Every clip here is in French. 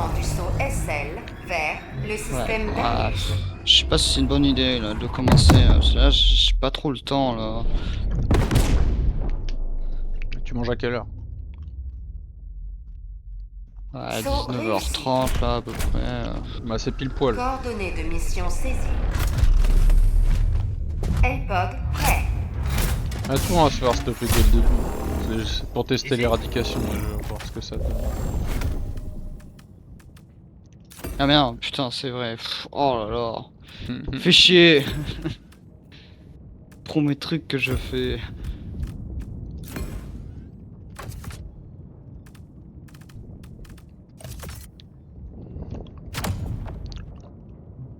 mouvement du saut SL vers le système Ah, d'alliés. je sais pas si c'est une bonne idée là, de commencer. Parce que là, j'ai pas trop le temps là. Tu manges à quelle heure? À Saut réussi. 19h30 là à peu près. Bah c'est pile poil. Coordonnées de mission saisies. LPOG prêt. Ah, tout on va se faire stopper dès le début. C'est pour tester l'éradication, je vais voir ce que ça donne. Ah merde, putain, c'est vrai. Oh là là. Fais chier. Premier truc que je fais.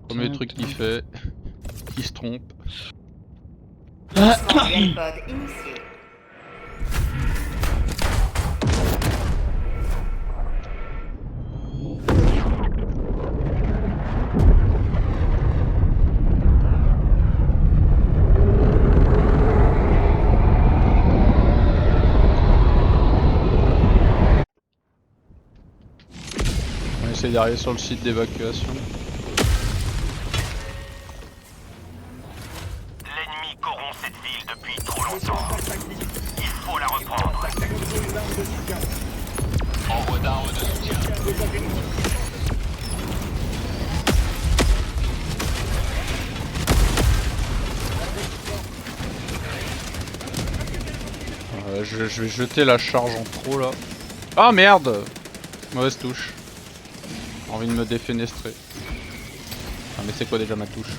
Premier truc qu'il fait, qui se trompe. Lancement du LPOG initié. On essaye d'arriver sur le site d'évacuation. L'ennemi corrompt cette ville depuis trop longtemps. Il faut la reprendre. Envoi d'armes de soutien. Je vais jeter la charge en trop là. Ah merde! Mauvaise touche. J'ai envie de me défenestrer. Ah mais c'est quoi déjà ma touche?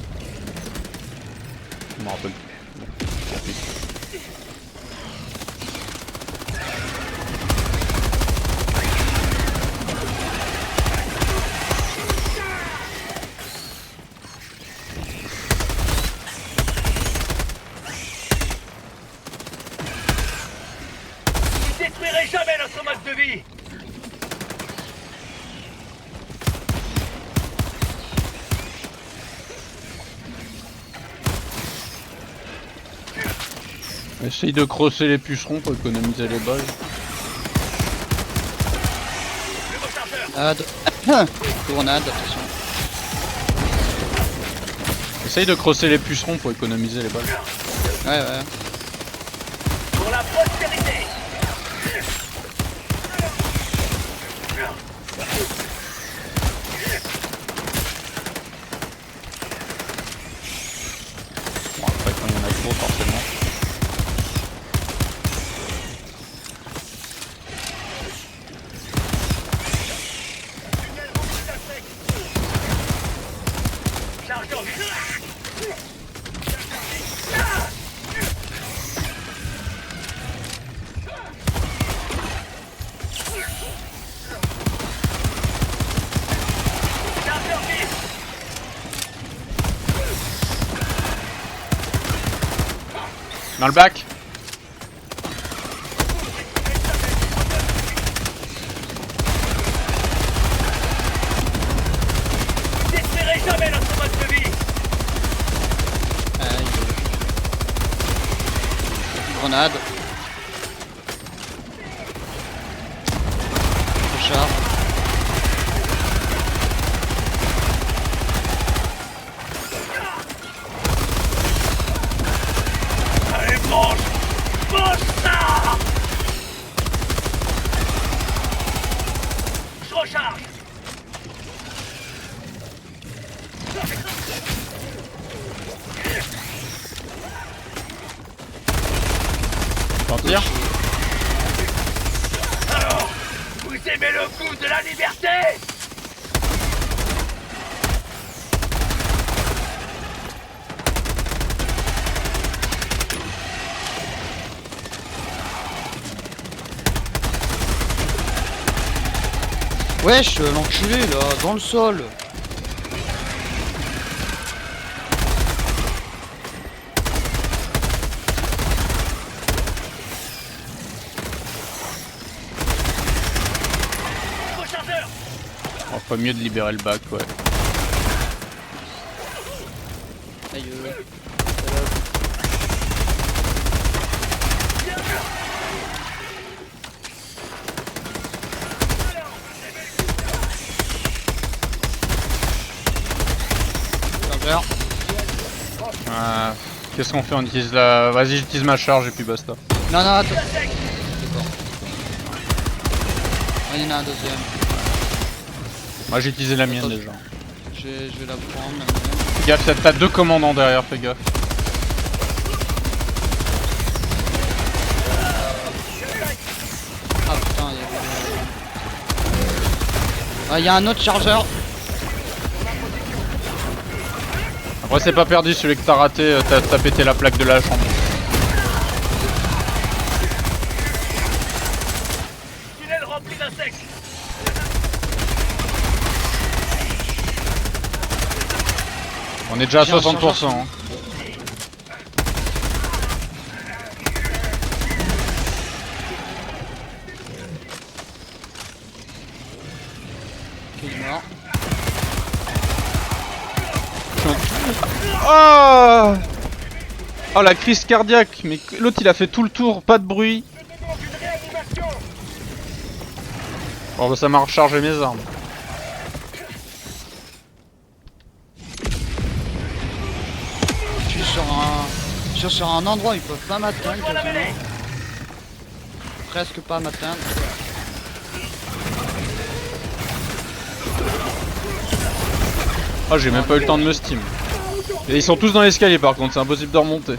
Je m'en rappelle plus. Tant pis. Ne détruirez jamais notre mode de vie. Essaye de crosser les pucerons pour économiser les balles. Grenade. Grenade, attention. Essaye de crosser les pucerons pour économiser les balles. Ouais. Pour la postérité. Bon après quand il y en a trop forcément. Chargeur. Chargeur vif. Dans le bac! Ne détruirez jamais notre mode de vie. Aïe. Grenade. Recharge. Allez, mange. Mange ça. Je recharge. Partir? Alors, vous aimez le goût de la liberté? Wesh, l'enculé là, dans le sol. Rechargeur. On ferait mieux de libérer le bac, ouais. Aïe. chargeur. Qu'est-ce qu'on fait? On utilise la... Vas-y, j'utilise ma charge et puis basta. Non, non, attends. D'accord. Oh, il y en a un deuxième. Moi j'ai utilisé la mienne Attends. déjà. Je vais la prendre. Fais gaffe, t'as 2 commandants derrière, fais gaffe. Ah putain, il y avait... Ah, il y a un autre chargeur. Après c'est pas perdu, celui que t'as raté, t'as pété la plaque de la chambre. Tunnel rempli d'insectes. On est déjà à J'ai un 60%. Hein. Ok, il est mort. Oh, oh la crise cardiaque. Mais l'autre il a fait tout le tour, pas de bruit. Bon bah ça m'a rechargé mes armes. Je suis sur un endroit où ils peuvent pas m'atteindre quasiment. Presque pas m'atteindre. Ah j'ai même pas eu le temps de me steam. Et ils sont tous dans l'escalier par contre, c'est impossible de remonter.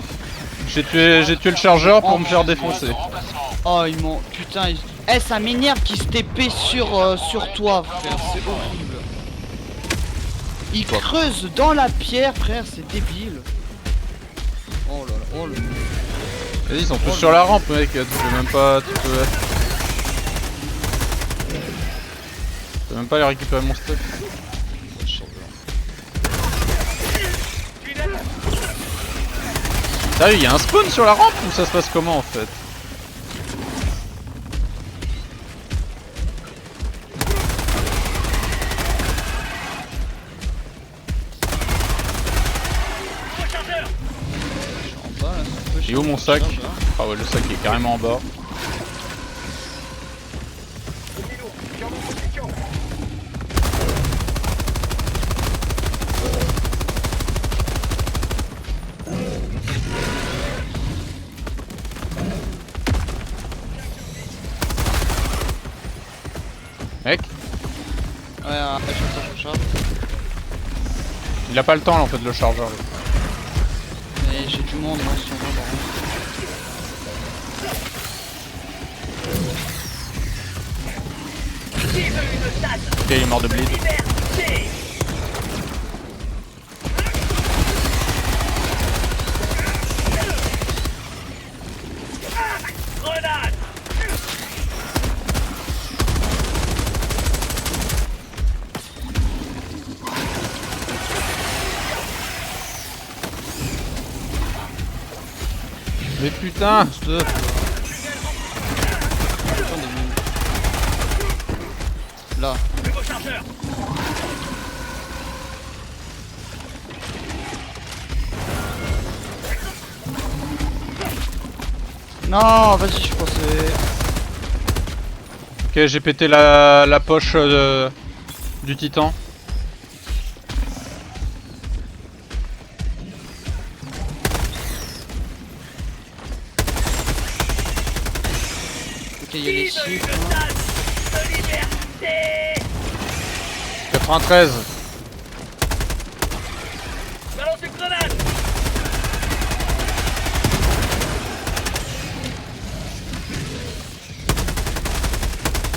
J'ai tué le chargeur pour me faire défoncer. Oh ils m'ont... Putain ils... Eh ça m'énerve qu'ils se TP sur toi frère, c'est horrible. Ils creusent dans la pierre frère, c'est débile. Oh là là, oh le... Vas-y, ils sont tous sur la rampe mec, tu peux même pas... Tu peux même pas aller récupérer mon stuff. Sérieux, il y a un spawn sur la rampe ou ça se passe comment en fait? Et où mon sac? Ah ouais, le sac est carrément en bas. Mec, Ouais, je charge. il a pas le temps là en fait de le chargeur. Là. Mais j'ai du monde là sur moi par contre. Ok, il est mort de bleed. Grenade. Mais putain, stop. Là. Nouveau chargeur. Non, vas-y, je pensais. Ok, j'ai pété la poche du titan. Ok, il y a les chiffres. De liberté. 93. Balance une grenade.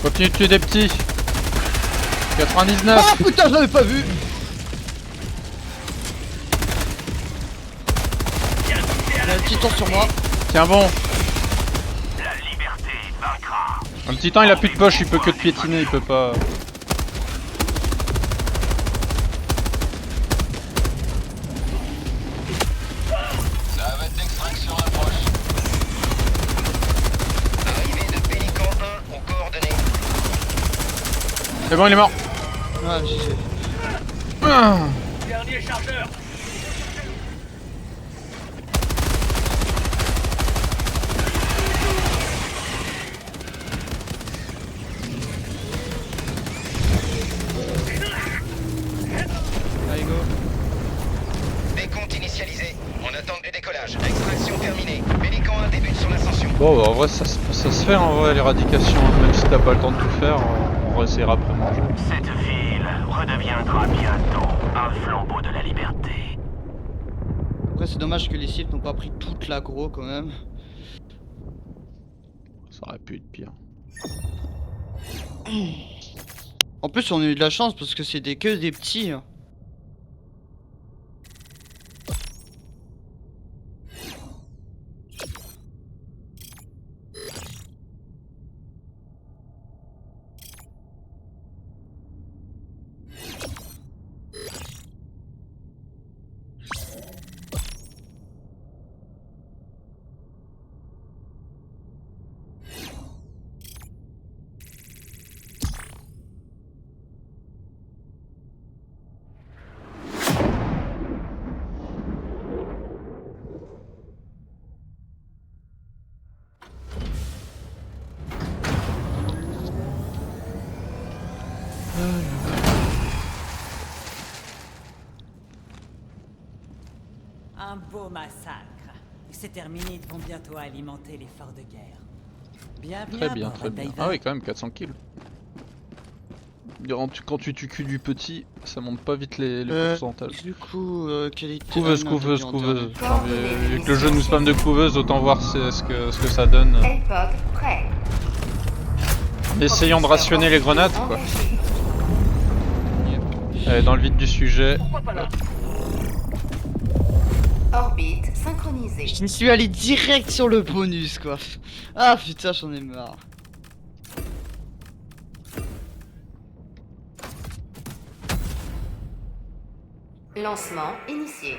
Continue de tuer des petits. 99. Oh putain, je l'avais pas vu. Il y a un titan sur moi. Tiens bon. La liberté vaincra. Un titan il a plus de poche, il peut que te piétiner, il peut pas... Navette d'extraction approche. Arrivée de Pélican 1 aux coordonnées. C'est bon, il est mort. Ouais, j'y sais. Ah. Dernier chargeur. Allez, go. Bon bah, en vrai ça se fait en vrai l'éradication, hein. Même si t'as pas le temps de tout faire, on réessayera après manger. Cette ville redeviendra bientôt un flambeau de la liberté. Après c'est dommage que les Sith n'ont pas pris toute l'aggro quand même. Ça aurait pu être pire. En plus on a eu de la chance parce que c'est que des petits. Un beau massacre. Ces terminites vont bientôt alimenter l'effort de guerre. Bienvenue Très à bien, bord, très bien. Taiwan. Ah oui, quand même 400 kills. Quand tu tues du petit, ça monte pas vite les pourcentages. Du coup, qualité. Couveuse. Enfin, Vu que le jeu nous spam de couveuse, autant voir ce que ça donne. LPOG prêt. Essayons de rationner les grenades, quoi. Engagé. Allez, dans le vif du sujet. Orbite synchronisée. Je suis allé direct sur le bonus quoi. Ah putain j'en ai marre. Lancement initié.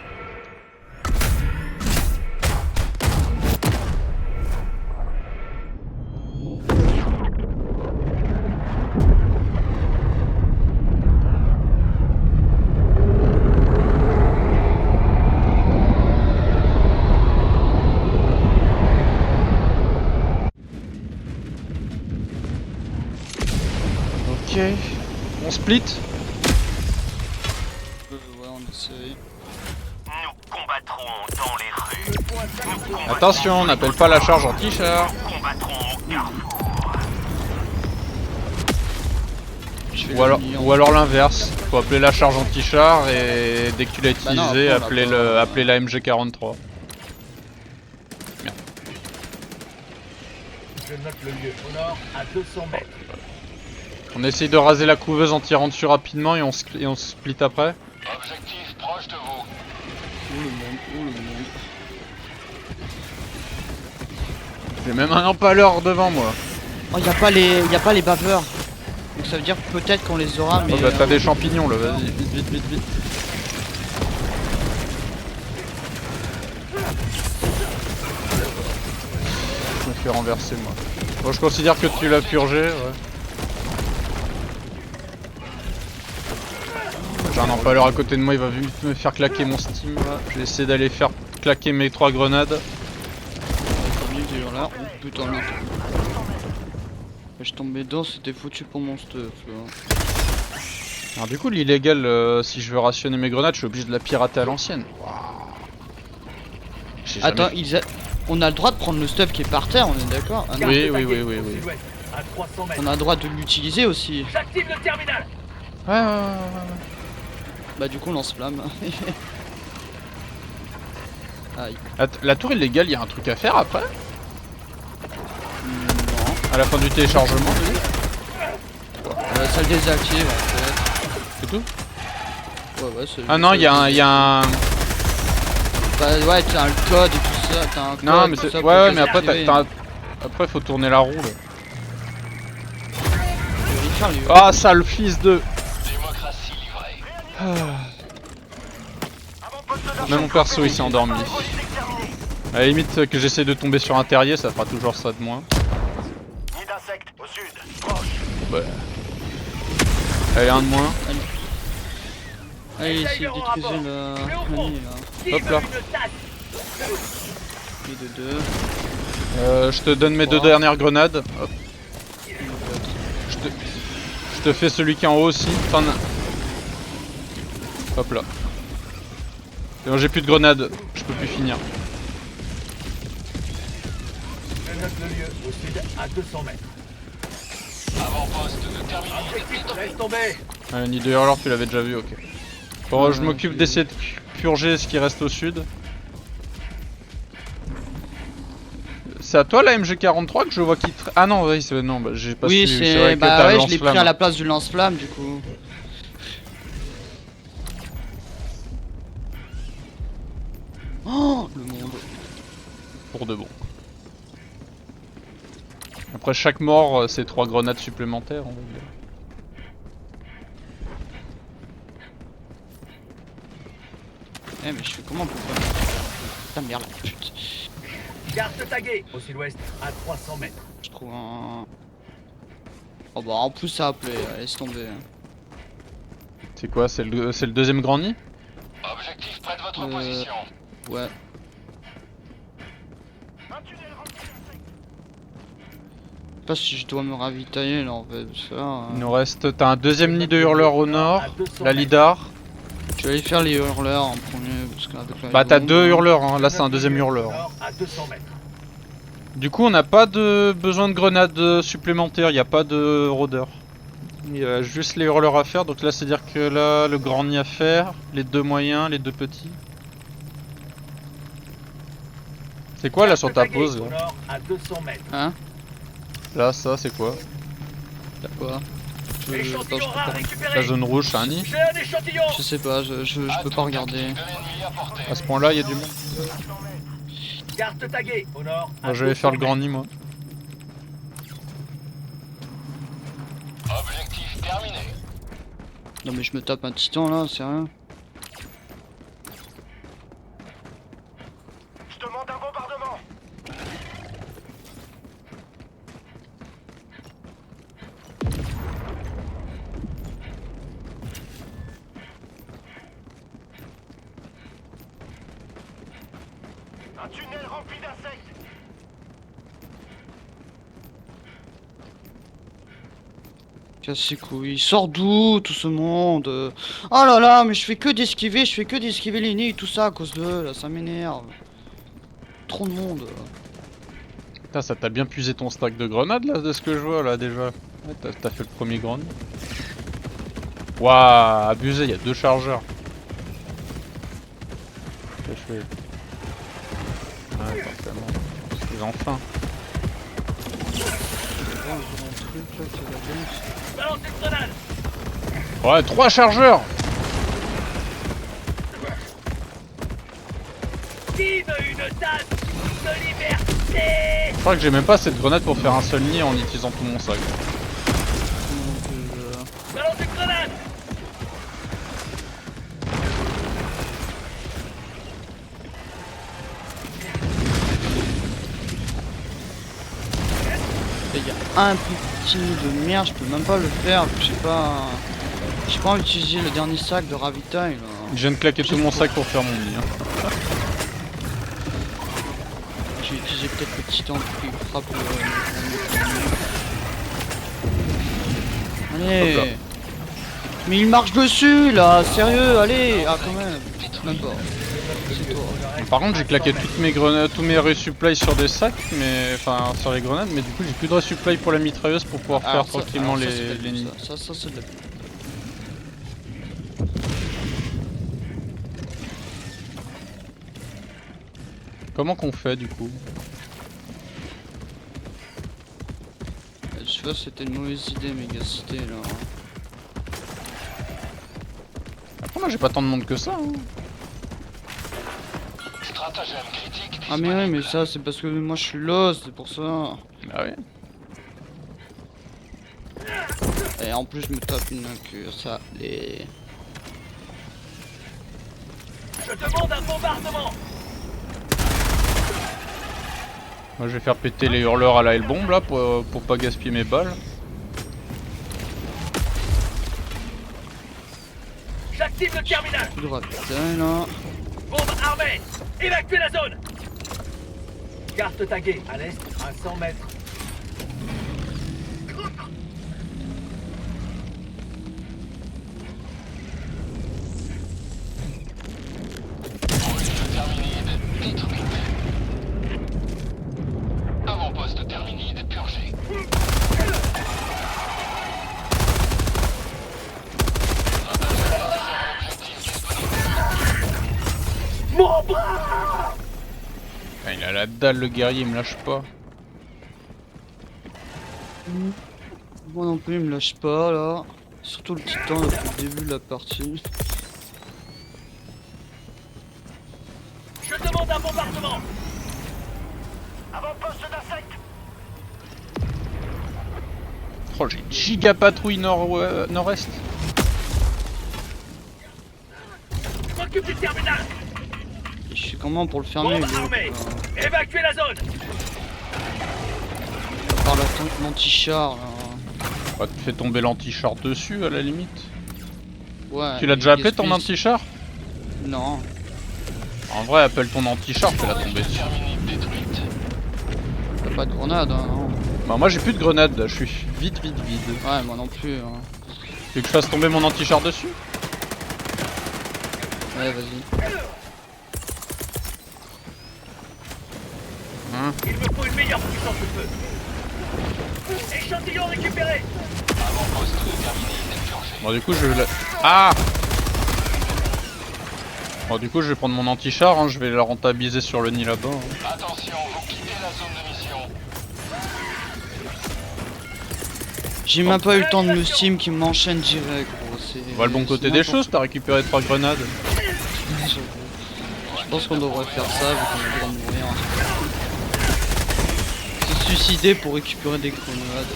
Ok. On split. Ouais on essaye. Nous combattrons dans les rues. Attention, on n'appelle pas la charge anti-char. Nous combattrons au carrefour. Je fais Ou alors l'inverse. Faut appeler la charge anti-char et dès que tu l'as Bah non, utilisé, après, on l'a pas. appeler la MG43. Merde. Je note le lieu au nord à 200 mètres. On essaye de raser la couveuse en tirant dessus rapidement et on split après. Objectif proche de vous. Ouh le monde. J'ai même un empaleur devant moi. Oh y a pas les baveurs. Donc ça veut dire peut-être qu'on les aura mais. Oh bah t'as des champignons là, vas-y, vite. Je me fais renverser moi. Bon, je considère que tu l'as purgé, ouais. J'ai un empaleur à côté de moi, il va vite me faire claquer mon steam là. Je vais essayer d'aller faire claquer mes 3 grenades. Là. Oh putain l'autre. Je tombais dedans, c'était foutu pour mon stuff là. Alors du coup l'illégal, si je veux rationner mes grenades, je suis obligé de la pirater à l'ancienne. Attends, on a le droit de prendre le stuff qui est par terre, on est d'accord? Ah, non. Oui. Silhouette à 300 mètres. On a le droit de l'utiliser aussi. J'active le terminal. Ouais. Bah du coup on lance-flamme. Aïe. La tour illégale, il y a un truc à faire après? Non. À la fin du téléchargement, Ça le désactive en fait. c'est tout? Ouais c'est... Ah non, il y a un... Bah ouais t'as le code et tout ça, t'as un code. Non mais tout c'est... ça pour Ouais mais après désactiver. Après faut tourner la roue là. Richard, lui, Ah sale fils de... Démocratie livrée. Même mon perso il s'est endormi. À la limite que j'essaie de tomber sur un terrier, ça fera toujours ça de moins. Nid d'insectes au sud. Proche. Bah... Allez, un de moins. Allez essaye de détruire la nid là. Hop là. Et de 2. Je te donne mes 2 dernières grenades. Hop. Je te fais celui qui est en haut aussi. Hop là. Et bon, j'ai plus de grenades, je peux plus finir. Je note le lieu. Au sud, à 200 mètres. Avant-poste terminé. Objectif, laisse tomber. Nid de hurleur, tu l'avais déjà vu, ok. Bon, je m'occupe d'essayer de purger ce qui reste au sud. C'est à toi la MG43 que je vois qui Ah non, oui, non, bah, j'ai pas Oui, suivi. Vrai c'est. que Bah t'as ouais, le je l'ai pris lance-flamme. à la place du lance-flamme du coup. Oh, le monde. Pour de bon. Après chaque mort, c'est 3 grenades supplémentaires, on va dire. Eh, mais je fais comment pour faire putain, merde, la pute. Carte taguée. Au sud-ouest, à 300 mètres. Je trouve un. Oh bah en plus ça a appelé, laisse tomber. C'est quoi? C'est le deuxième grand nid? Objectif près de votre Euh, position. Ouais. Je sais pas si je dois me ravitailler là en fait, ça. Il nous reste... T'as un deuxième nid de hurleurs au nord, À 200 la mètres. lidar. Je vais aller faire les hurleurs en premier parce qu'avec la Bah t'as bombe, deux hein. hurleurs, hein. Je Là c'est un note le deuxième lieu. Au hurleur. nord, à 200 mètres. Du coup on n'a pas de besoin de grenades supplémentaires, il n'y a pas de rôdeur. Il y a juste les hurleurs à faire, donc là c'est à dire que là le grand nid à faire, les deux moyens, les deux petits. C'est quoi là sur ta Carte taguée. pause Au là? nord, à 200 mètres. Hein? Là ça c'est quoi? Y'a quoi? Échantillon rare récupéré. La zone rouge c'est un nid? J'ai un échantillon. Je sais pas, je peux pas regarder. De l'ennemi à portée. À ce point là il y a du monde. Carte taguée. Au nord, à Moi je vais 200 faire le grand mètres. nid moi. Objectif terminé. Non mais je me tape un titan là, sérieux? Je demande un bombardement. Un tunnel rempli d'insectes. Casse ses couilles, il sort d'où tout ce monde? Oh là là, mais je fais que d'esquiver, les nids et tout ça à cause d'eux, là, ça m'énerve. Trop de monde. Putain ça t'a bien puisé ton stack de grenades là de ce que je vois là déjà. Ouais, t'as fait le premier grand nid. Waouh, abusé, il y a deux chargeurs. Qu'est-ce que je fais? Ouais, forcément. Ils ont faim. Balance une grenade. Ouais, 3 chargeurs! Qui veut une tasse de liberté? Je crois que j'ai même pas cette grenade pour faire un seul nid en utilisant tout mon sac. Balance une grenade. Il y a un petit nid de merde, je peux même pas le faire, j'ai pas utilisé le dernier sac de ravitail là. Je viens de claquer tout mon sac pour faire mon nid. Hein. J'ai utilisé peut-être le titan qui frappe Allez. Hop là. Mais il marche dessus là, sérieux, allez. Ah quand même. Même pas. C'est toi. Par contre, j'ai claqué toutes mes grenades, tous mes resupplies sur des sacs, mais enfin sur les grenades, mais du coup j'ai plus de resupply pour la mitrailleuse pour pouvoir faire Alors ça, tranquillement alors ça, c'est de la les pub, nids. ça c'est de la pub. Comment qu'on fait du coup? Je sais pas si c'était une mauvaise idée, mégacité là. Après, moi j'ai pas tant de monde que ça. Hein. Stratagème critique. Ah mais ouais, mais ça c'est parce que moi je suis lost, c'est pour ça. Bah oui. Et en plus je me tape une incure, ça les. Je demande un bombardement. Moi je vais faire péter les hurleurs à la L-bombe là pour pas gaspiller mes balles. J'active le terminal. Tout de ravitail là. Bombe armée. Évacuez la zone. Carte taguée à l'est, à 100 mètres. Terminide détruite. Avant-poste Ah, il a la dalle le guerrier, il me lâche pas. Moi non plus, il me lâche pas là. Surtout le titan depuis le début de la partie. Je demande un bombardement. Avant-poste d'insectes. Oh, j'ai une giga patrouille nord-est. Je m'occupe du terminal. Et je sais comment pour le fermer. Bombe armée. Évacuez la zone. Par l'anti-char là. Bah, tu fais tomber l'anti-char dessus à la limite. Ouais. Tu l'as déjà appelé ton anti-char? Non. En vrai, appelle ton anti-char, fais-la tomber dessus. T'as pas de grenade hein, non. Bah moi j'ai plus de grenades là, je suis vide. Ouais, moi non plus. Hein. Tu veux que je fasse tomber mon anti-char dessus? Ouais, vas-y. Hein? Il me faut une meilleure puissance de feu. Échantillon récupéré. Bon du coup je vais la... Ah! Bon du coup je vais prendre mon anti-char, hein, je vais la rentabiliser sur le nid là-bas. Hein. Attention, vous quittez la zone de mission. J'ai même pas eu le temps de me steam qui m'enchaîne direct gros. On va le bon côté des choses, t'as récupéré 3 grenades. Je pense qu'on devrait faire ça vu qu'on est en train de mourir. Se suicider pour récupérer des grenades.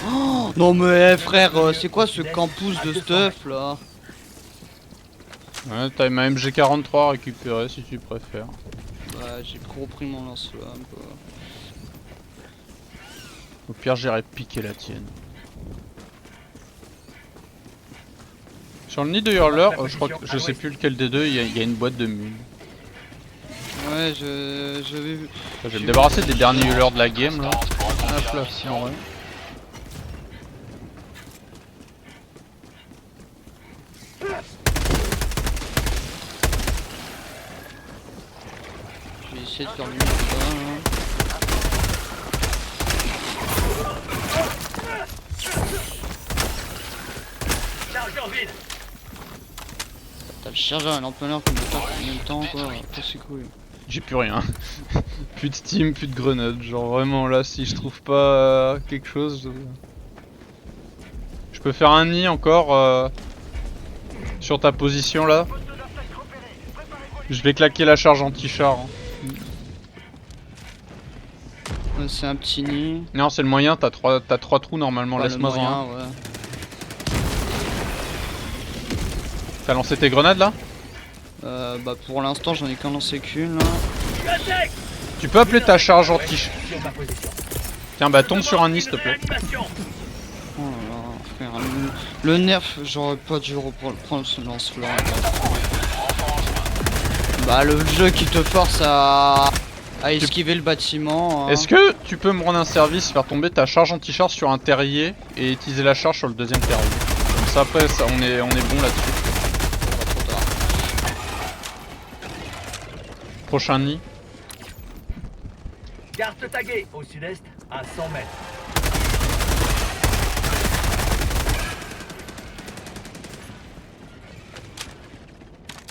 Oh non mais frère, c'est quoi ce campus de stuff là? Ouais, t'as ma MG43 récupérée si tu préfères. Bah j'ai trop pris mon lance-flamme quoi. Au pire j'irai piquer la tienne. Sur le nid de hurleur, je crois que je sais plus lequel des deux, il y a une boîte de mules. Ouais j'avais vu. Je vais me débarrasser des derniers hurleurs de la game là. Hop là, en vrai. Je vais essayer de faire du mieux hein. Chargeur vide. T'as le chargeur et l'empenneur qui me tape en même temps quoi. C'est cool. J'ai plus rien. Plus de steam, plus de grenades. Genre vraiment là, si je trouve pas quelque chose, je peux faire un nid encore sur ta position là. Je vais claquer la charge anti-char. Hein. Ouais, c'est un petit nid. Non, c'est le moyen. T'as trois trous normalement. Ouais, Laisse-moi le en un. moyen, ouais. T'as lancé tes grenades là? Bah pour l'instant j'en ai qu'un lancé qu'une là. Je suis à sec. Tu peux appeler ta charge anti. Sur ma position. Tiens, bah tombe sur un nid s'il te plaît. Réanimation. Oh là là, frère. Le nerf, j'aurais pas dû reprendre ce lance-flamme. Bah le jeu qui te force à esquiver le bâtiment. Hein. Est-ce que tu peux me rendre un service, faire tomber ta charge anti-char sur un terrier et utiliser la charge sur le deuxième terrier? Comme ça après ça, on est bon là-dessus. Trop tard. Prochain nid. Carte taguée au sud-est à 100 mètres.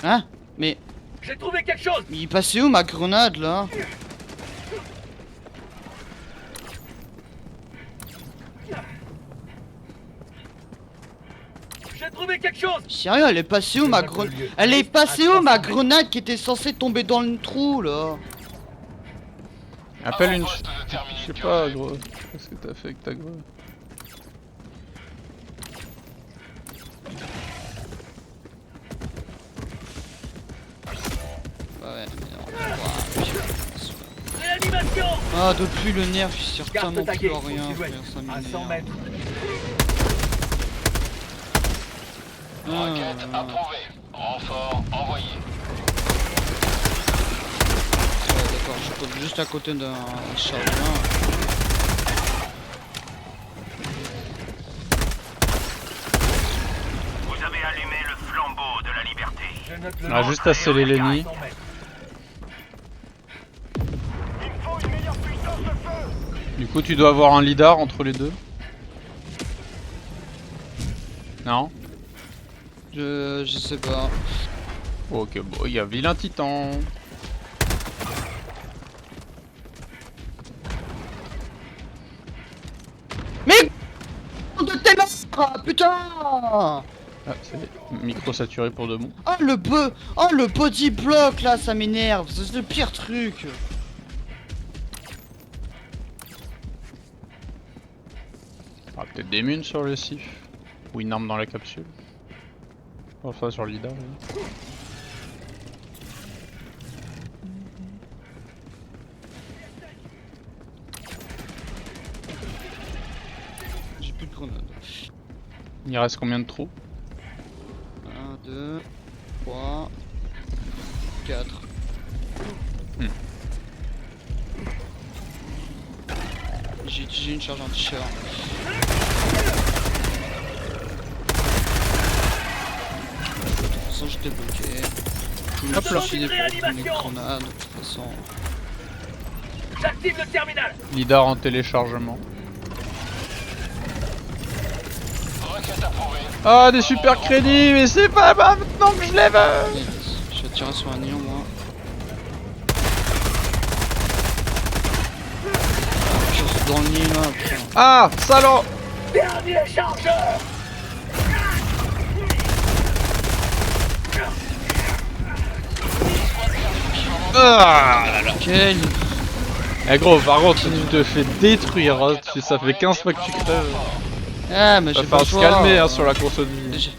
Hein? Mais J'ai trouvé quelque chose. il passait où ma grenade là? J'ai trouvé quelque chose. Sérieux, elle est passée où ma grenade? Elle est passée où ma grenade qui était censée tomber dans le trou là? Appelle une... Je sais pas gros. Qu'est-ce que t'as fait avec ta grenade? Ouais, mais non. Réanimation. Ah, depuis le nerf, il sert Carte tellement plus taguée à au rien, sud-ouest frère, ça à 100 m'énerve. mètres. Requête approuvée. Renfort envoyé. Ouais, d'accord, je pose juste à côté d'un chargeur. Vous avez allumé le flambeau de la liberté. Je note le Ah, nom. juste à sceller les nids. 100 mètres. Il me faut une meilleure puissance de feu. Du coup tu dois avoir un lidar entre les deux. Non? Je sais pas. Ok, bon, il y a vilain titan. Mais de tes monstres, putain. Ah, c'est micro saturé pour de bon. Oh le body block là, ça m'énerve, c'est le pire truc. Ah, peut-être des munes sur le sif. Ou une arme dans la capsule. Enfin, sur l'IDA. Oui. J'ai plus de grenades. Il reste combien de trous? 1, 2, 3, 4. J'ai utilisé une charge anti-char. De toute façon j'étais bloqué. Je me Hop là. suis suicidé pour prendre les grenades de toute façon. J'active le terminal. LIDAR en téléchargement. Ah, des super crédits, mais c'est pas maintenant que je les veux. Yes. Je vais tirer sur un nion moi. Je suis dans le nid là, putain. Ah, salaud. Dernier chargeur. Ah là là. Quel... Eh gros, par contre, tu te fais détruire, hein. Ça fait 15 fois que tu crèves. Ah mais Va j'ai pas falloir le se choix. calmer hein, sur la course de vie. Déjà-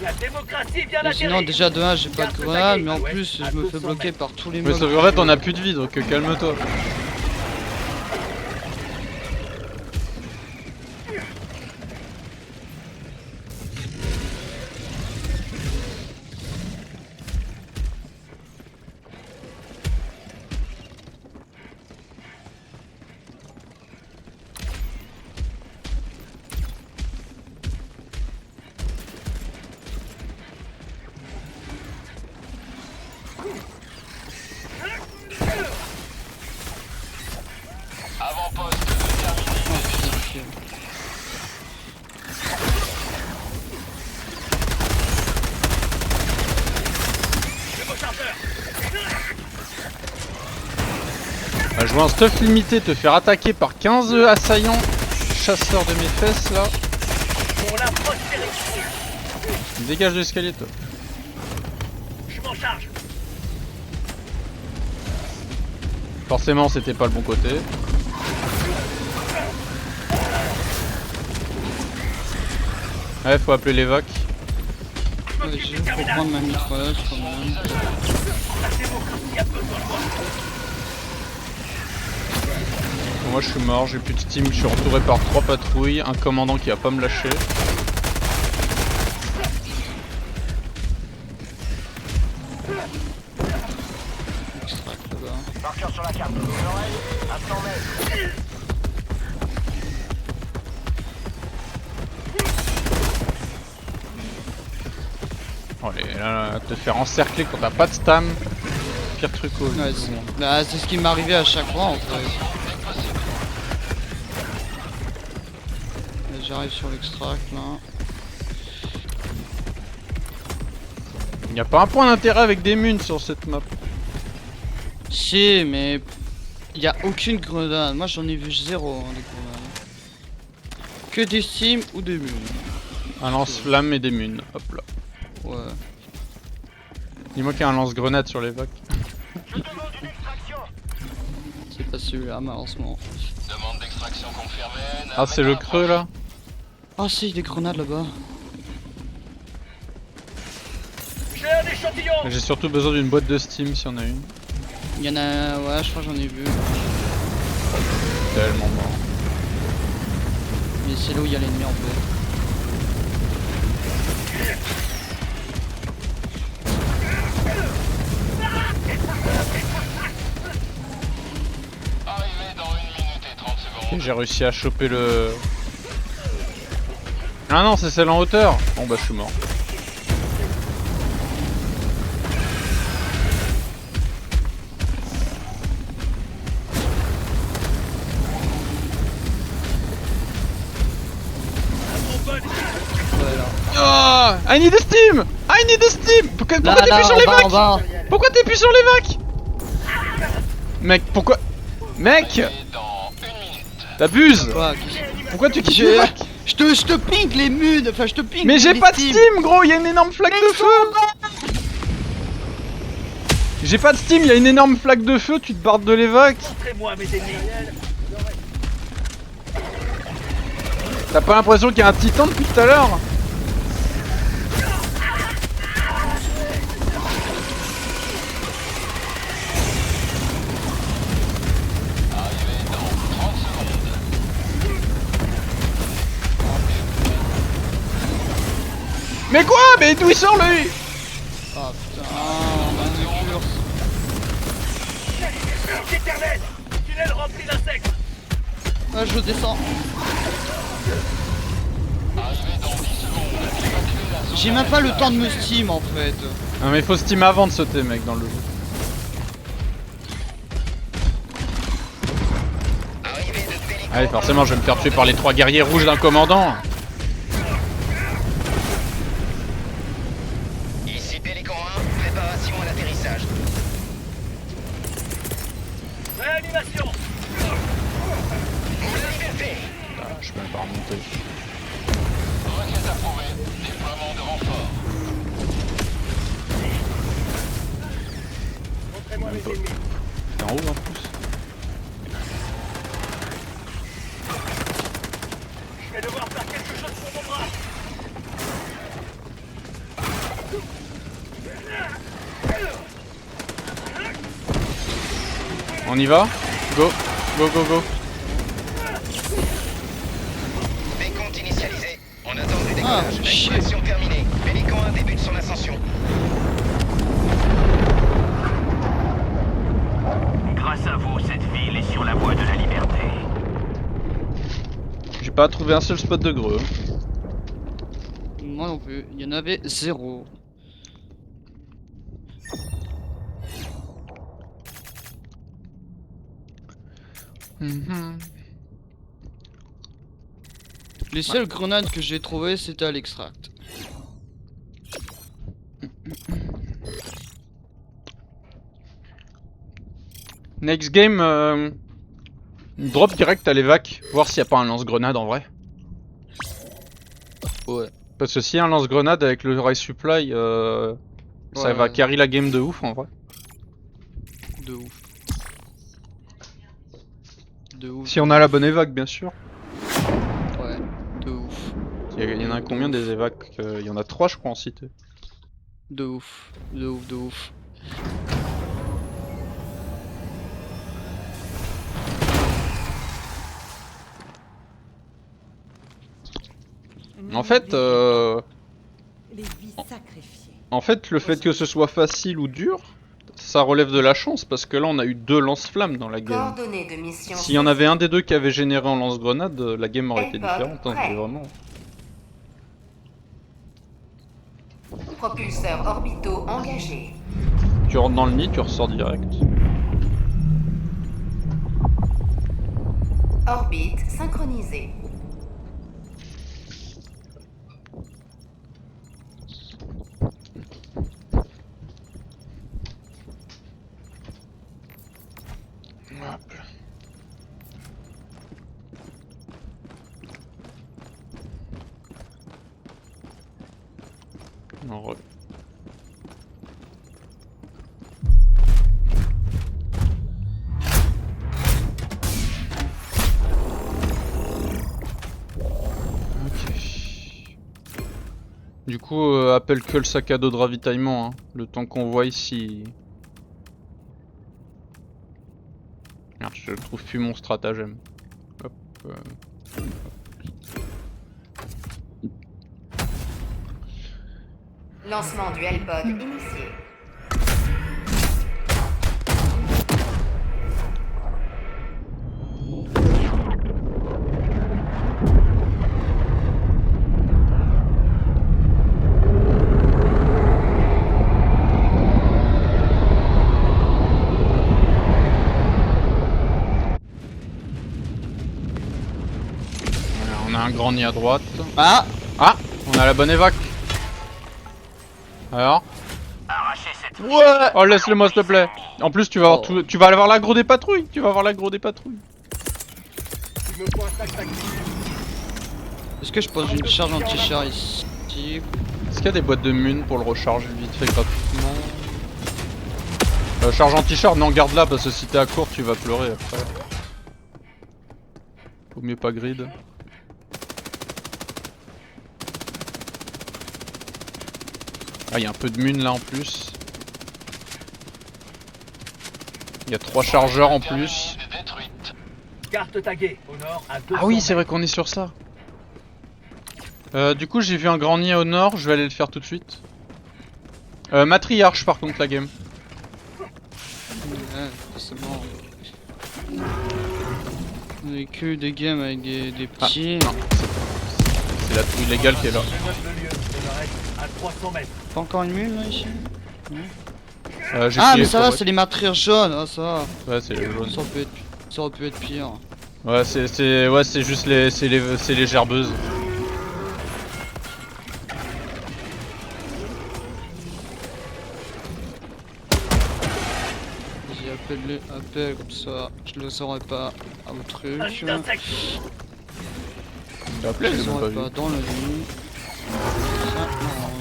La démocratie vient Mais sinon d'atterrir. déjà de 1 j'ai pas de grenade mais en plus je me fais bloquer par tous les Mais mobs. sauf qu'en fait, on a plus de vie, donc calme-toi. Avant-poste terminé. Jouer un stuff limité, te faire attaquer par 15 assaillants chasseurs de mes fesses là. Pour la prospérité. Dégage de l'escalier toi. Je m'en charge. Forcément, c'était pas le bon côté. Ouais, faut appeler l'évac. Ouais, j'ai juste pour prendre ma mitrailleuse quand même. La démocratie a besoin de moi. Bon, moi je suis mort, j'ai plus de steam, je suis entouré par 3 patrouilles, un commandant qui va pas me lâcher. Extract là-bas. Marqueur sur la carte. Une oreille à 100 mètres. Oh, là, te faire encercler quand t'as pas de stam. Pire truc au Ouais, bah, c'est ce qui m'arrivait à chaque fois en fait. Là, j'arrive sur l'extract là. Y a pas un point d'intérêt avec des munes sur cette map. Si, mais il y a aucune grenade. Moi j'en ai vu zéro hein, des grenades. Que des steam ou des mules. Un lance-flamme et des munes, hop là. Ouais. Dis-moi qu'il y a un lance-grenade sur l'évac. Je demande une extraction. C'est pas celui-là malheureusement. Demande d'extraction confirmée. Ah, c'est le creux là. Ah si, des grenades là-bas. J'ai un échantillon. J'ai surtout besoin d'une boîte de steam si on a une. Il y en a... Ouais, je crois que j'en ai vu. Tellement mort. Mais c'est là où il y a l'ennemi en fait. Arrivé dans 1 minute et 30 secondes. Et j'ai réussi à choper le... Ah non, c'est celle en hauteur. Bon bah je suis mort. Voilà. Ah, I need a steam! I need a steam! Pourquoi Là, t'appuies sur en les bas, vacs? en bas. Pourquoi t'appuies sur les vacs? Mec, pourquoi? Mec! T'abuses! Quoi, Pourquoi tu quittes les vacs? je te ping les mudes, enfin je te ping. Mais j'ai les pas de Steam. steam, gros, il y a une énorme flaque de feu! J'ai pas de steam, il y a une énorme flaque de feu, tu te barres de l'évac! Montrez-moi mes ennemis. T'as pas l'impression qu'il y a un titan depuis tout à l'heure? Mais quoi? Mais d'où il sort lui? Ah putain, on a un curse. Éternel. Tunnel rempli d'insectes. Ah, je descends. J'ai même pas le temps de me steam en fait. Non mais faut steam avant de sauter mec dans le jeu. Allez forcément je vais me faire tuer par les 3 guerriers rouges d'un commandant. Ici Pélican 1, préparation à l'atterrissage. Réanimation. La liberté. Ah, je peux même pas remonter. Requête approuvée. Déploiement de renfort. Montrez-moi mes ennemis. T'es en haut en plus. Je vais devoir faire quelque chose pour mon bras. On y va? Go, go, go, go. Décompte initialisé. On attend le Ah, décollage. shit. Extraction terminée. Pélican 1 débute son ascension. Grâce à vous, cette ville est sur la voie de la liberté. J'ai pas trouvé un seul spot de greu. Moi non plus, il y en avait 0. Les seules grenades que j'ai trouvées c'était à l'extract. Next game, drop direct à l'évac, voir s'il y a pas un lance-grenade en vrai. Ouais. Parce que s'il y a un lance-grenade avec le Rise Supply, ça Ouais, va ouais. carry la game de ouf en vrai. De ouf. De ouf. Si on a la bonne évac bien sûr. Ouais, de ouf. Il y en a combien des évacs? Il y en a 3 je crois en cité. De ouf. De ouf, de ouf. En fait, Les vies sacrifiées. en fait, le fait que ce soit facile ou dur, ça relève de la chance parce que là on a eu 2 lance-flammes dans la game. Coordonnées de mission. S'il y en avait un des deux qui avait généré en lance-grenade, la game aurait été différente. Hein, prêt. vraiment. Propulseurs orbitaux engagés. Tu rentres dans le nid, tu ressors direct. Orbite synchronisée. En re- Ok. Du coup, appelle que le sac à dos de ravitaillement, hein, le temps qu'on voit ici. Merde, je trouve plus mon stratagème. Hop. Lancement du Hellpod initié. Voilà, on a un grand nid à droite. Ah, Ah, on a la bonne évac. Alors Arrachez cette ville. Ouais. Oh, laisse-le-moi, s'il te plaît. En plus, tu vas avoir Oh. tout... Tu vas avoir l'aggro des patrouilles. Tu vas avoir l'aggro des patrouilles. Il me faut un sac tactique. Est-ce que je pose une charge anti-char ici? Est-ce qu'il y a des boîtes de mun pour le recharger vite fait gratuitement? Charge anti-char, non, garde-la parce que si t'es à court, tu vas pleurer après. Vaut mieux pas grid. Ah, il y a un peu de mun là en plus. Il y a 3 chargeurs en plus. Détruite. Carte taguée au nord à 200 Ah oui, c'est mètres. vrai qu'on est sur ça. Du coup, j'ai vu un grand nid au nord, je vais aller le faire tout de suite. Matriarche par contre, la game. Ouais, c'est bon. On a que des games avec des petits. Non, c'est la tour illégale qui est là. Je note le lieu. Je me reste à 300 mètres. Pas encore une mule là ici? J'ai Ah crié mais ça va, pour- c'est les matrières jaunes, ah ça va. Ouais, c'est les jaunes. Ça aurait pu être pire. Ouais, c'est juste les gerbeuses. Vas-y, appelle comme ça, je le saurais pas au truc. Un nid d'insectes. T'as appelé, Je je le l'ai même pas saurais vu. pas dans le lit. Ça, non.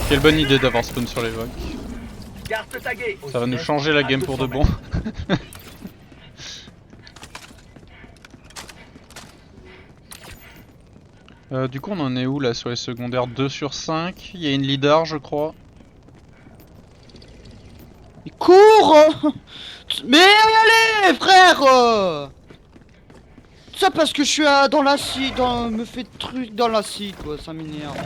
Quelle bonne idée d'avoir spawn sur les vagues. Carte taguée. au Ça va nous sud-est, changer la à game pour 200 de bon. mètres. Du coup, on en est où là sur les secondaires? 2 sur 5. Il y a une lidar, je crois. Il court. Mais allez frère. Tout ça parce que je suis dans l'acide, me fait de trucs dans l'acide quoi, ça m'énerve.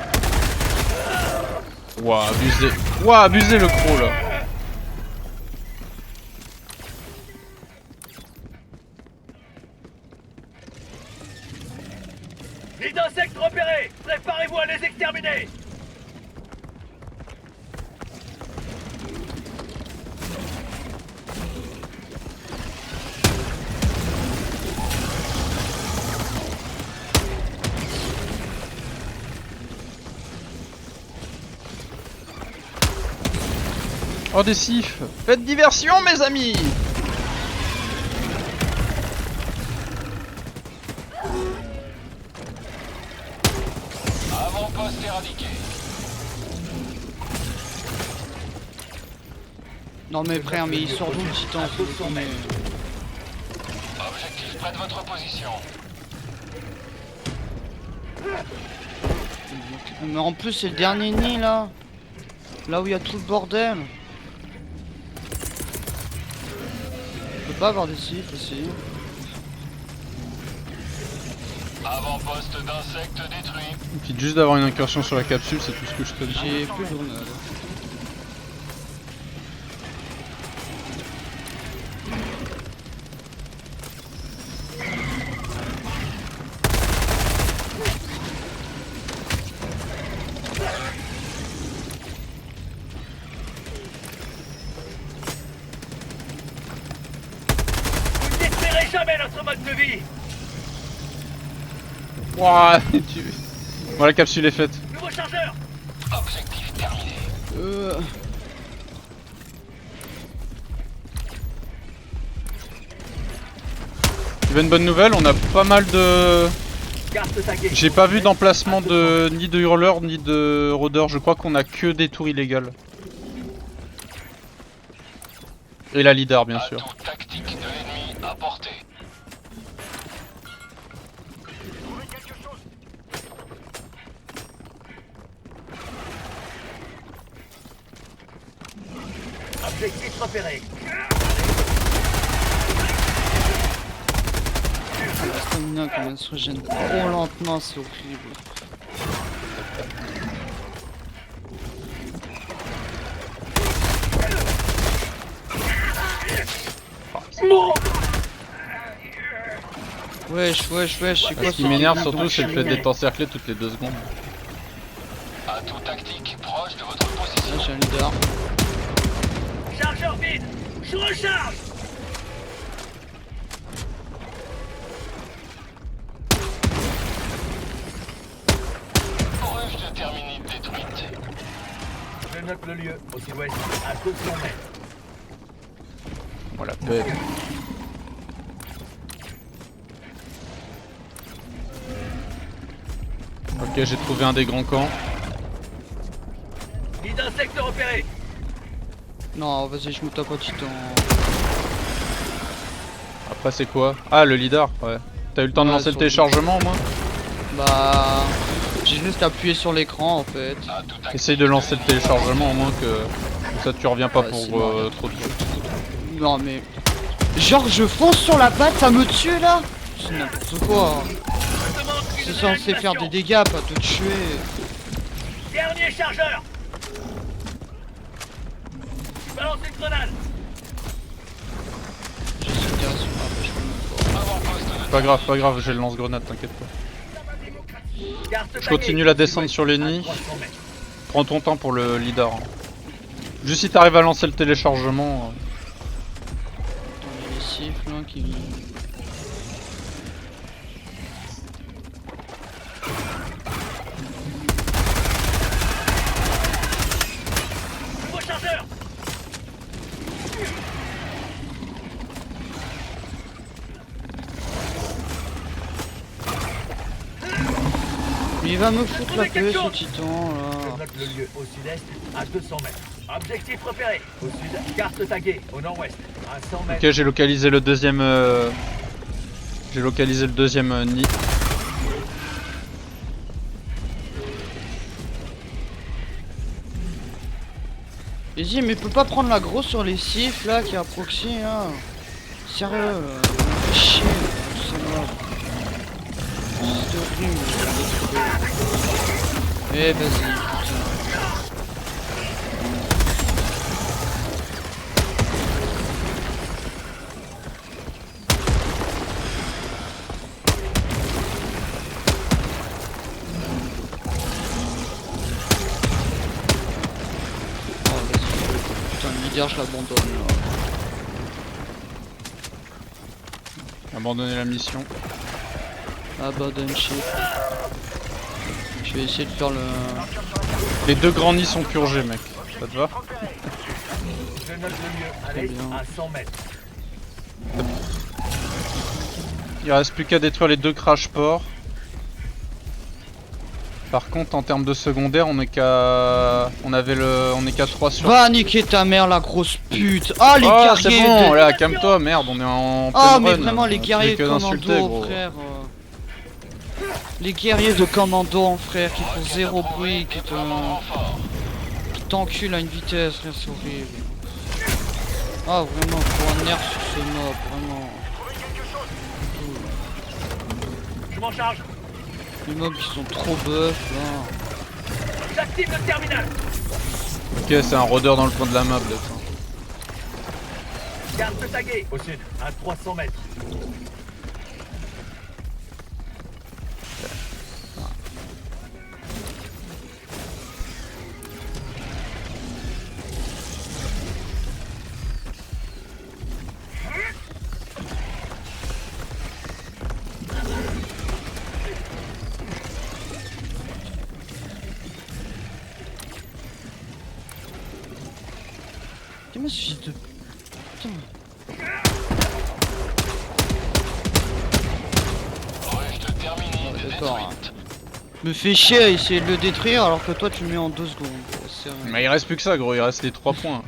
Ouah, abusé. Ouah, abusé le croc là. Nid d'insectes repérés. Préparez-vous à les exterminer. Oh, des sifs. Faites diversion, mes amis. Avant-poste éradiqué. Non mais frère, mais il sort d'où le titan? Mais... Objectif près de votre position. mais en plus c'est le dernier nid là. Là où il y a tout le bordel. Je peux pas avoir des siffles ici. Avant-poste d'insectes détruit. Il suffit juste d'avoir une incursion sur la capsule, c'est tout ce que je te dis. J'ai plus de grenades. Vous ne détruirez jamais notre mode de vie. Ouah, Bon, la capsule est faite. Nouveau chargeur. Objectif terminé. Tu veux une bonne nouvelle? On a pas mal de... Carte taguée. J'ai pas vu d'emplacement de ni de hurleurs ni de rôdeurs. Je crois qu'on a que des tours illégales. Et la lidar, bien sûr. Atout tactique de l'ennemi à portée. Objectif repéré. La stamina quand elle se régène trop lentement, c'est horrible. Wesh, c'est quoi Ce qui ce m'énerve truc surtout, c'est le fait d'enculé? d'être encerclé toutes les 2 secondes. Atout tactique proche de votre position. Là j'ai un leader. Chargeur vide. Je recharge. note le lieu, au sud-ouest, à 200 mètres. Voilà, belle. Ok, j'ai trouvé un des grands camps. Nid d'insectes repéré. Non, vas-y, je me tape un titan. Après, c'est quoi? Ah, le leader, ouais. T'as eu le temps de Ouais, lancer le sur téléchargement au moins? Bah. J'ai juste appuyé sur l'écran en fait. Essaye de lancer le téléchargement au moins que ça tu reviens pas Ouais, pour c'est mort. trop de trucs. Non mais. Genre, je fonce sur la patte, ça me tue là? C'est n'importe quoi. C'est censé faire des dégâts, pas te tuer. Dernier chargeur. Balance une grenade. Je suis bien sur la page, je peux même pas. Pas grave, j'ai le lance-grenade, t'inquiète pas. Carte Je taguée. continue la descente sur les À nids. 300 mètres. Prends ton temps pour le leader. Hein. Juste si t'arrives à lancer le téléchargement. Attends, il y a les siffles hein, qui. Nouveau chargeur. Mais il va me foutre la paix ce titan Je là. note le lieu, au sud-est, à 200 mètres. Objectif repéré. Au sud, carte taguée. Au nord-ouest, à 100 mètres. Ok, j'ai localisé le deuxième. J'ai localisé le deuxième nid. Vas-y, mais peut pas prendre la grosse sur les siffles là qui est à proxy là. Sérieux, fais chier, c'est mort. C'est horrible. Eh vas-y, putain. Oh vas-y. Putain, le leader je l'abandonne là. Abandonner la mission. Abandonne shit. Je vais essayer de faire le... Les deux grands nids sont purgés, mec. Ça te va? Je note le lieu, à Très l'est, bien. à 100 mètres. Il reste plus qu'à détruire les deux crash ports. Par contre, en termes de secondaire, on est qu'à. On est qu'à 3 sur. Va niquer ta mère la grosse pute. Ah les Oh, guerriers c'est bon, de... là, calme-toi, merde, on est en Ah pleine mais run. vraiment les Tu guerriers fais de que d'insulter, commando gros. frère. Les guerriers de commando frère qui font zéro bruit, qui t'enculent à une vitesse, là c'est horrible. Ah vraiment, faut un nerf sur ce mob, vraiment. Je m'en charge. Les mobs ils sont trop buff là. J'active le terminal. Ok, c'est un rôdeur dans le coin de la map, là. Carte taguée. Au sud, à 300 mètres. Qu'est-ce que ce fils de... Putain. D'accord. Hein. Me fait chier à essayer de le détruire alors que toi tu le mets en 2 secondes. C'est vrai. Mais il reste plus que ça, gros, il reste les 3 points.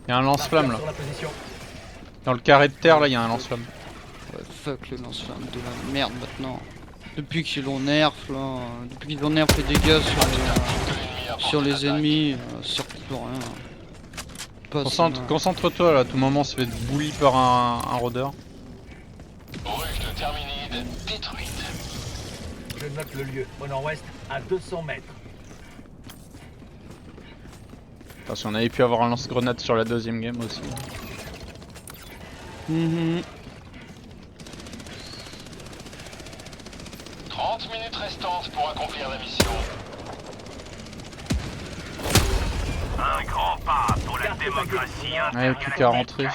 Il y a un lance-flamme là. Sur la position. Dans le carré de terre, là, il y a un lance-flamme. Ouais, fuck le lance-flamme de la merde maintenant. Depuis qu'ils l'ont nerf là, depuis qu'ils ont nerf les dégâts sur les ennemis, ça sert plus pour rien. Pas Concentre-toi là, à tout moment, se fait bully par un rôdeur. Bruge de Terminide détruite. Je note le lieu, au nord-ouest, à 200 mètres. Enfin, si on avait pu avoir un lance-grenade sur la deuxième game aussi. Mhm. 30 minutes restantes pour accomplir la mission. Un grand pas pour la démocratie Ouais, plus qu'à rentrer.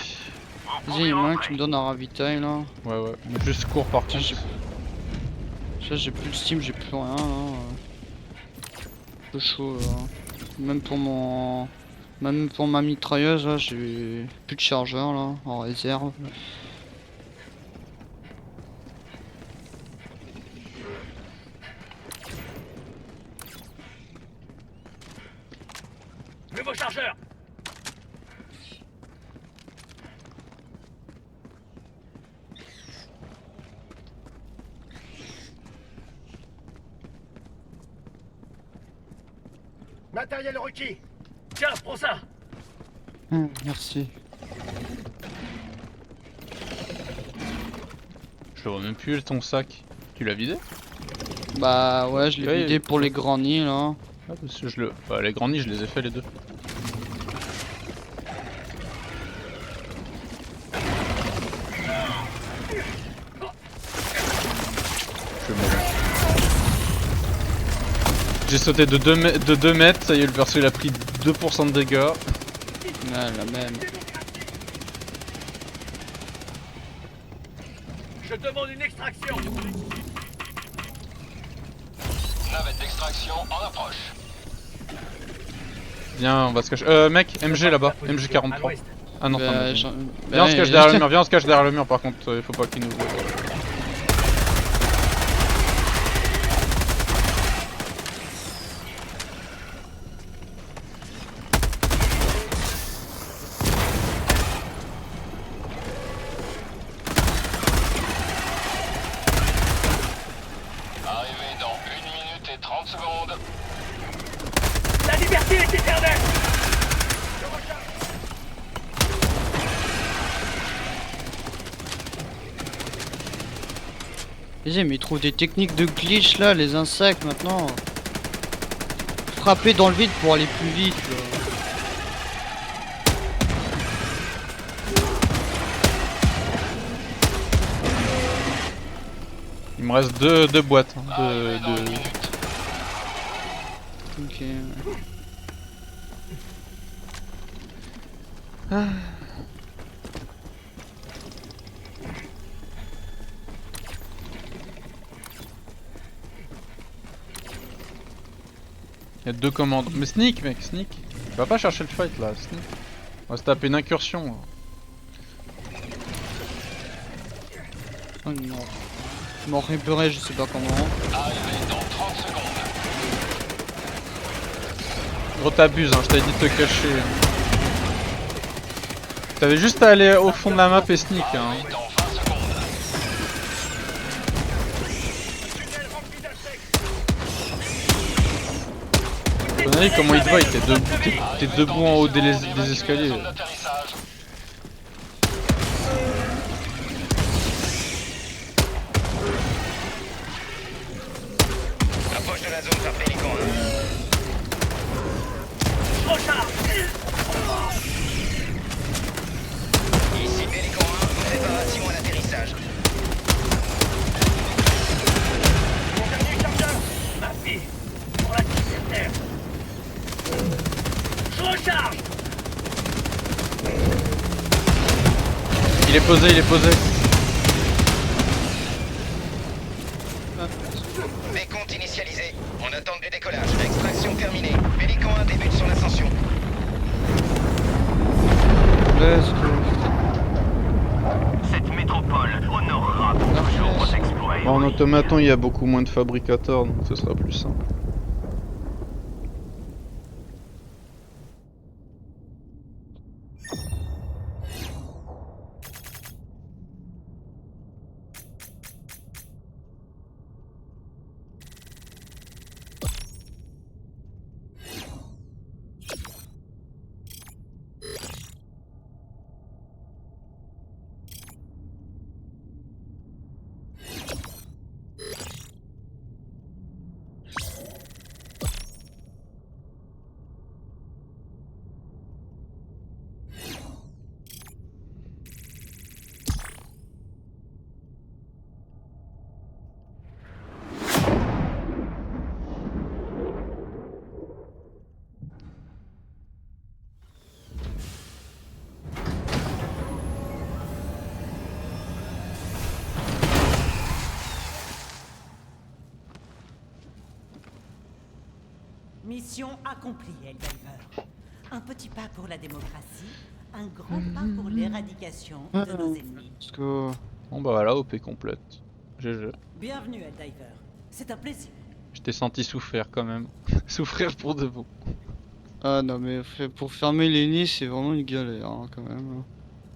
Vas-y, il y en a un qui me donne un ravitail là. Ouais, ouais. Juste cours par contre. Ça j'ai plus le steam, j'ai plus rien là. peu chaud là. Même pour mon... Même pour ma mitrailleuse là, j'ai plus de chargeur là, en réserve. Nouveau chargeur. Matériel requis. Tiens, prends ça. Merci. Je le vois même plus ton sac. Tu l'as vidé? Bah ouais, je l'ai Ouais, vidé pour les grands nids là. Ah, parce que bah, les grands nids, je les ai fait les deux. Je vais mourir. J'ai sauté de 2 mètres, ça y est, le perso il a pris 2% de dégâts. Ouais, la même. Je demande une extraction. Navette d'extraction en approche. Viens, on va se cacher. Mec, MG là-bas, À MG43. l'ouest. Ah non, Bah, pas j'en- MG. bah Viens, on se ouais, cache derrière le mur, viens, on se cache derrière le mur par contre, il faut pas qu'il nous voit. Arrivé dans 1 minute et 30 secondes. La liberté est éternelle. Vas-y, mais ils trouvent des techniques de glitch là, les insectes maintenant. Frapper dans le vide pour aller plus vite là. Il me reste deux boîtes. Hein, Arrivé dans 1 de... minute. Ok. Ouais. Il y a 2 commandes. Mais sneak mec, sneak. Va pas chercher le fight là, sneak. On va se taper une incursion. Là. Oh non. Je m'en repérer, je sais pas comment. Arrivé dans 30 secondes. Gros t'abuses, hein, je t'avais dit de te cacher. Hein. T'avais juste à aller au fond de la map et sneak. Hein. Arrivé dans 20 secondes. Connerie, comment il te voit, t'es debout en haut des escaliers. Zone d'atterrissage. Approche de la zone par Pélican 1. Recharge. Ici Pélican 1, préparation à l'atterrissage. Mon dernier chargeur. Ma fille. Pour la terre. Je recharge. Il est posé, il est posé. Décompte initialisé. On attend du décollage. Extraction terminée. Pélican 1 débute son ascension. Let's go. Cette métropole honorera pour toujours vos exploits. En automaton, il y a beaucoup moins de fabricateurs, donc ce sera plus simple. Mission accomplie, Helldiver. Un petit pas pour la démocratie, un grand pas pour l'éradication de nos ennemis. Let's go. Bon bah voilà, OP complète. GG. Bienvenue, Helldiver. C'est un plaisir. Je t'ai senti souffrir quand même. Souffrir pour de bon. Ah non mais pour fermer les nids c'est vraiment une galère hein, quand même.